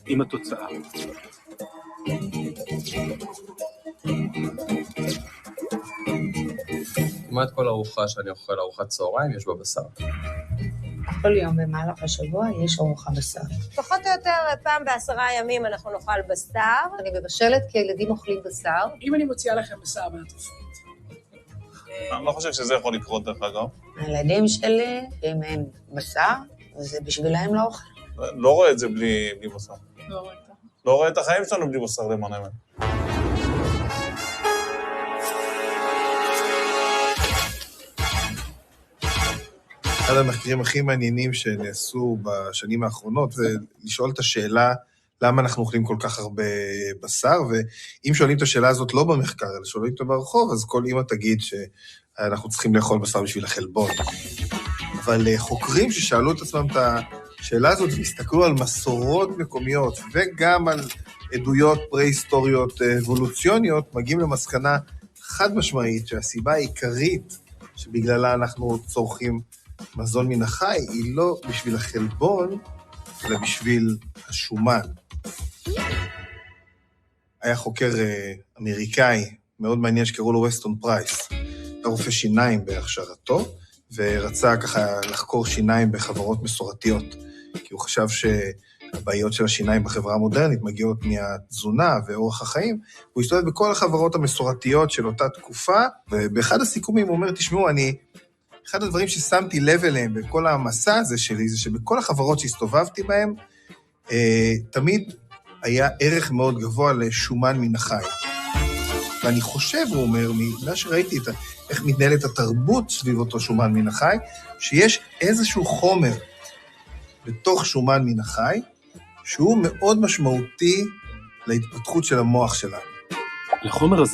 עם התוצאה. כמעט כל ארוחה שאני אוכל ארוחת צהריים יש בה בשר. כל יום במהלך השבוע יש ארוחה בשר. פחות או יותר פעם ב10 ימים אנחנו נאכל בשר. אני מבשלת כי הילדים אוכלים בשר. אם אני מוציאה לכם בשר מהתרופות. אני לא חושב שזה יכול לקרות דרך אגב. הילדים שלי, אם אין בשר, וזה בשבילהם לא אוכל. לא רואה את זה בלי בשר. לא רואה. לא רואה את החיים שלנו בלי בשר למען האמת. אחד המחקרים הכי מעניינים שנעשו בשנים האחרונות, זה לשאול את השאלה, למה אנחנו אוכלים כל כך הרבה בשר, ואם שואלים את השאלה הזאת לא במחקר, אלא שואלים אותה ברחוב, אז כל אמא תגיד שאנחנו צריכים לאכול בשר בשביל החלבון. אבל חוקרים ששאלו את עצמם את השאלה הזאת, והסתכלו על מסורות מקומיות, וגם על עדויות פרה-היסטוריות אבולוציוניות, מגיעים למסקנה חד משמעית, שהסיבה העיקרית שבגללה אנחנו צורכים מזון מן החי, היא לא בשביל החלבון, אלא בשביל השומן. היה חוקר אמריקאי מאוד מעניין שקראו לו וסטון פרייס, היה רופא שיניים בהכשרתו, ורצה ככה לחקור שיניים בחברות מסורתיות, כי הוא חשב שהבעיות של השיניים בחברה המודרנית מגיעות מהתזונה ואורח החיים, הוא הסתובב בכל החברות המסורתיות של אותה תקופה, ובאחד הסיכומים הוא אומר, תשמעו, אחד הדברים ששמתי לב אליהם בכל המסע הזה שלי, זה שבכל החברות שהסתובבתי בהם, תמיד היה ערך מאוד גבוה לשומן מן החי. ואני חושב, הוא אומר, ממה שראיתי איך מתנהלת התרבות סביב אותו שומן מן החי, שיש איזשהו חומר בתוך שומן מן החי, שהוא מאוד משמעותי להתפתחות של המוח שלנו. לחומר הזה